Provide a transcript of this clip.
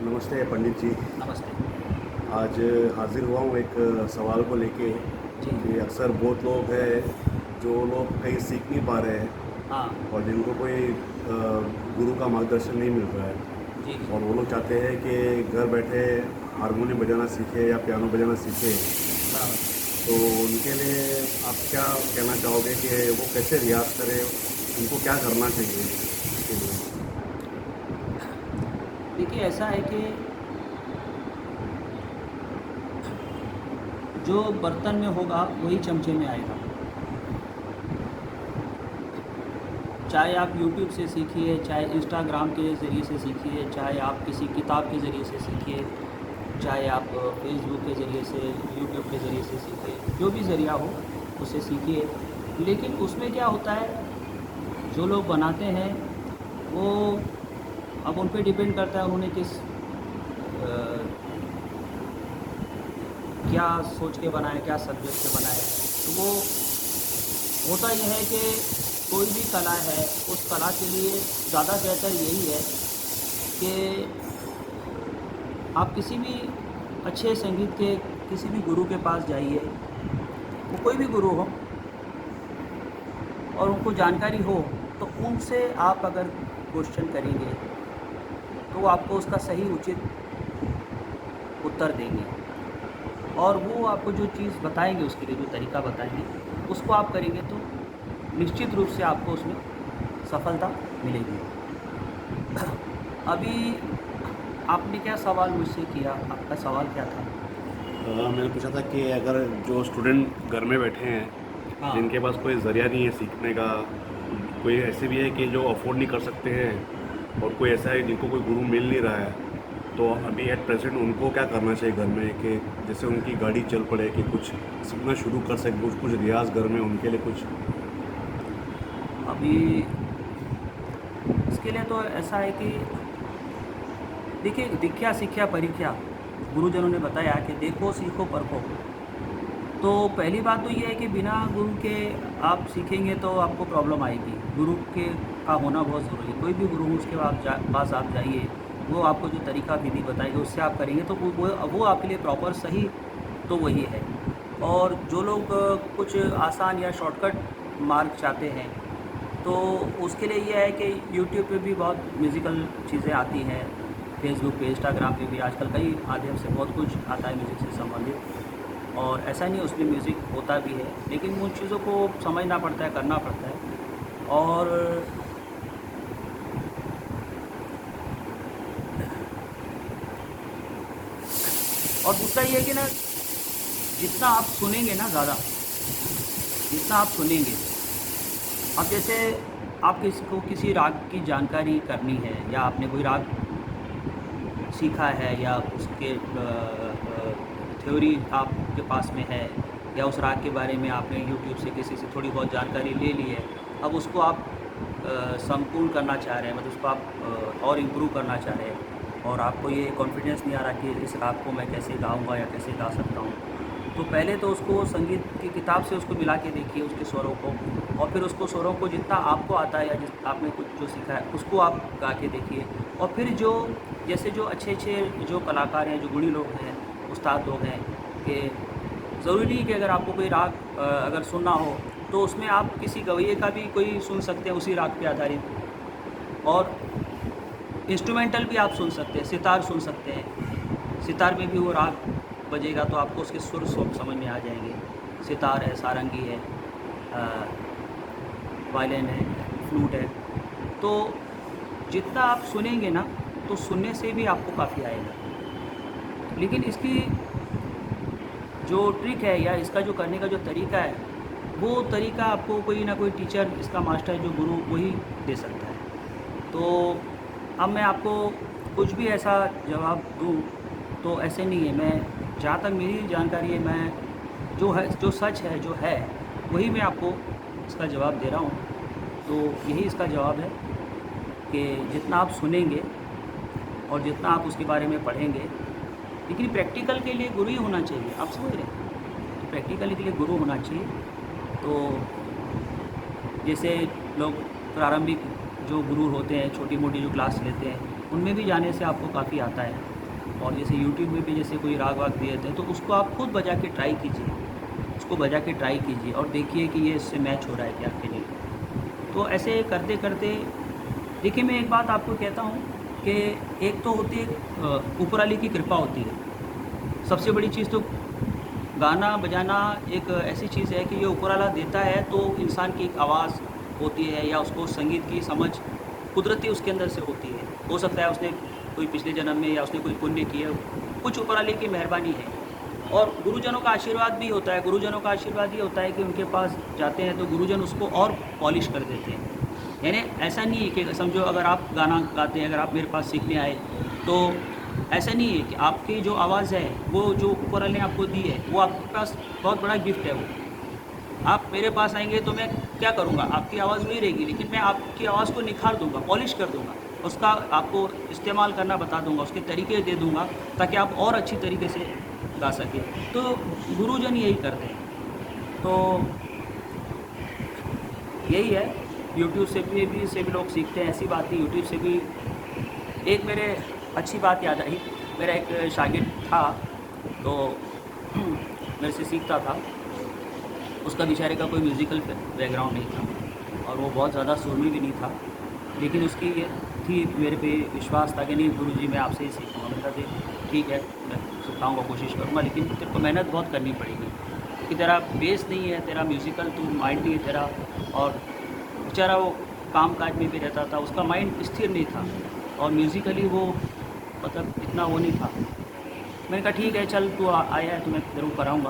नमस्ते पंडित जी। नमस्ते। आज हाजिर हुआ हूँ एक सवाल को लेके जी। कि अक्सर बहुत लोग हैं जो लोग कहीं सीख नहीं पा रहे हैं हाँ। और जिनको कोई गुरु का मार्गदर्शन नहीं मिल रहा है, जी, जी। और वो लोग चाहते हैं कि घर बैठे हारमोनियम बजाना सीखे या पियानो बजाना सीखे। बराबर। तो उनके लिए आप क्या कहना चाहोगे कि वो कैसे रियाज़ करें, उनको क्या करना चाहिए इसके लिए? देखिए ऐसा है कि जो बर्तन में होगा वही चमचे में आएगा। चाहे आप यूट्यूब से सीखिए, चाहे इंस्टाग्राम के ज़रिए से सीखिए, चाहे आप किसी किताब के ज़रिए से सीखिए, चाहे आप फेसबुक के ज़रिए से, यूट्यूब के ज़रिए से सीखिए, जो भी ज़रिया हो उससे सीखिए। लेकिन उसमें क्या होता है, जो लोग बनाते हैं वो अब उन पे डिपेंड करता है उन्होंने क्या सोच के बनाया, क्या सब्जेक्ट से बनाया है। तो वो होता यह है कि कोई भी कला है, उस कला के लिए ज़्यादा बेहतर यही है कि आप किसी भी अच्छे संगीत के किसी भी गुरु के पास जाइए, वो कोई भी गुरु हो और उनको जानकारी हो, तो उनसे आप अगर क्वेश्चन करेंगे तो वो आपको उसका सही उचित उत्तर देंगे और वो आपको जो चीज़ बताएँगे, उसके लिए जो तरीका बताएँगे, उसको आप करेंगे तो निश्चित रूप से आपको उसमें सफलता मिलेगी। अभी आपने क्या सवाल मुझसे किया? आपका सवाल क्या था? मैंने पूछा था कि अगर जो स्टूडेंट घर में बैठे हैं, हाँ। जिनके पास कोई ज़रिया नहीं है सीखने का, कोई ऐसे भी है कि जो अफ़ोर्ड नहीं कर सकते हैं और कोई ऐसा है जिनको कोई गुरु मिल नहीं रहा है, तो अभी एट प्रेज़ेंट उनको क्या करना चाहिए घर में कि जैसे उनकी गाड़ी चल पड़े, कि कुछ सीखना शुरू कर सकें, कुछ कुछ रियाज़ घर में उनके लिए कुछ? अभी इसके लिए तो ऐसा है कि देखिए, दीक्षा शिक्षा परीक्षा गुरुजनों ने बताया कि देखो सीखो परखो। तो पहली बात तो ये है कि बिना गुरु के आप सीखेंगे तो आपको प्रॉब्लम आएगी। गुरु के का होना बहुत ज़रूरी है। कोई भी गुरु हो उसके पास आप जाइए, वो आपको जो तरीका विधि बताएगा उससे आप करेंगे तो वो आपके लिए प्रॉपर सही तो वही है। और जो लोग कुछ आसान या शॉर्टकट मार्ग चाहते हैं, तो उसके लिए ये है कि यूट्यूब पे भी बहुत म्यूज़िकल चीज़ें आती हैं, फेसबुक पे, इंस्टाग्राम पे भी आजकल कई माध्यम से बहुत कुछ आता है म्यूज़िक से संबंधित। और ऐसा नहीं उसमें म्यूज़िक होता भी है, लेकिन उन चीज़ों को समझना पड़ता है, करना पड़ता है। और दूसरा ये है कि ना, जितना आप सुनेंगे ना ज़्यादा, जितना आप सुनेंगे, अब जैसे आप किसी को किसी राग की जानकारी करनी है या आपने कोई राग सीखा है या उसके थ्योरी आपके पास में है या उस राग के बारे में आपने यूट्यूब से किसी से थोड़ी बहुत जानकारी ले ली है। अब उसको आप संपूर्ण करना चाह रहे हैं, मतलब उसको आप और इम्प्रूव करना चाह रहे हैं और आपको ये कॉन्फिडेंस नहीं आ रहा कि इस राग को मैं कैसे गाऊँगा या कैसे गा सकता हूँ। तो पहले तो उसको संगीत की किताब से उसको मिला के देखिए उसके स्वरों को, और फिर उसको स्वरों को जितना आपको आता है या जिस आपने कुछ जो सीखा है उसको आप गा के देखिए। और फिर जो जैसे जो अच्छे-अच्छे जो कलाकार हैं, जो गुणी लोग हैं, उस्ताद लोग हैं, कि ज़रूरी नहीं कि अगर आपको कोई राग अगर सुनना हो तो उसमें आप किसी गवैये का भी कोई सुन सकते हैं उसी राग पे आधारित, और इंस्ट्रूमेंटल भी आप सुन सकते हैं, सितार सुन सकते हैं। सितार में भी वो राग बजेगा तो आपको उसके सुर समझ में आ जाएँगे। सितार है, सारंगी है, अ, वायलिन है, फ्लूट है। तो जितना आप सुनेंगे ना, तो सुनने से भी आपको काफ़ी आएगा। लेकिन इसकी जो ट्रिक है या इसका जो करने का जो तरीका है, वो तरीका आपको कोई ना कोई टीचर, इसका मास्टर, जो गुरु, वही दे सकता है। तो अब मैं आपको कुछ भी ऐसा जवाब दूँ, तो ऐसे नहीं है। मैं जहाँ तक मेरी जानकारी है, मैं जो है, जो सच है, जो है, वही मैं आपको इसका जवाब दे रहा हूँ। तो यही इसका जवाब है कि जितना आप सुनेंगे और जितना आप उसके बारे में पढ़ेंगे, लेकिन प्रैक्टिकल के लिए गुरु ही होना चाहिए, आप समझ रहे हैं? तो प्रैक्टिकल के लिए गुरु होना चाहिए। तो जैसे लोग प्रारंभिक जो गुरु होते हैं, छोटी-मोटी जो क्लास लेते हैं, उनमें भी जाने से आपको काफ़ी आता है। और जैसे यूट्यूब में भी जैसे कोई राग वाग दिए थे तो उसको आप खुद बजा के ट्राई कीजिए, उसको बजा के ट्राई कीजिए और देखिए कि ये इससे मैच हो रहा है क्या आपके लिए। तो ऐसे करते करते देखिए, मैं एक बात आपको कहता हूँ कि एक तो होती है ऊपर वाले की कृपा होती है। सबसे बड़ी चीज़ तो गाना बजाना एक ऐसी चीज़ है कि ये ऊपर वाला देता है, तो इंसान की एक आवाज़ होती है या उसको संगीत की समझ कुदरती उसके अंदर से होती है। हो सकता है उसने कोई पिछले जन्म में या उसने कोई पुण्य किया, कुछ ऊपर वाले की मेहरबानी है। और गुरुजनों का आशीर्वाद भी होता है। गुरुजनों का आशीर्वाद ये होता है कि उनके पास जाते हैं तो गुरुजन उसको और पॉलिश कर देते हैं। यानी ऐसा नहीं है कि समझो अगर आप गाना गाते हैं, अगर आप मेरे पास सीखने आए, तो ऐसा नहीं है कि आपकी जो आवाज़ है वो जो ऊपर वाले ने आपको दी है वो आपके पास बहुत बड़ा गिफ्ट है। वो आप मेरे पास आएंगे तो मैं क्या करूँगा, आपकी आवाज़ वही रहेगी, लेकिन मैं आपकी आवाज़ को निखार दूँगा, पॉलिश कर दूँगा, उसका आपको इस्तेमाल करना बता दूँगा, उसके तरीके दे दूँगा ताकि आप और अच्छी तरीके से गा सकें। तो गुरुजन यही करते हैं। तो यही है, यूट्यूब से भी लोग सीखते हैं, ऐसी बात नहीं। यूट्यूब से भी एक मेरे अच्छी बात याद आई। मेरा एक शागिर्द था, तो मेरे से सीखता था। उसका बेचारे का कोई म्यूज़िकल बैकग्राउंड नहीं था और वो बहुत ज़्यादा सुरमी भी नहीं था, लेकिन उसकी ये थी मेरे पे विश्वास था कि नहीं गुरुजी मैं आपसे ही सीखूँगा। मैंने कहा ठीक है, मैं सिखाऊँगा, कोशिश करूँगा, लेकिन तेरे को मेहनत बहुत करनी पड़ेगी क्योंकि तेरा बेस नहीं है, तेरा म्यूज़िकल तू माइंड नहीं है तेरा। और बेचारा वो काम काज में भी रहता था, उसका माइंड स्थिर नहीं था और म्यूज़िकली वो मतलब इतना वो नहीं था। मैंने कहा ठीक है चल तू आया है तो मैं ज़रूर कराऊँगा।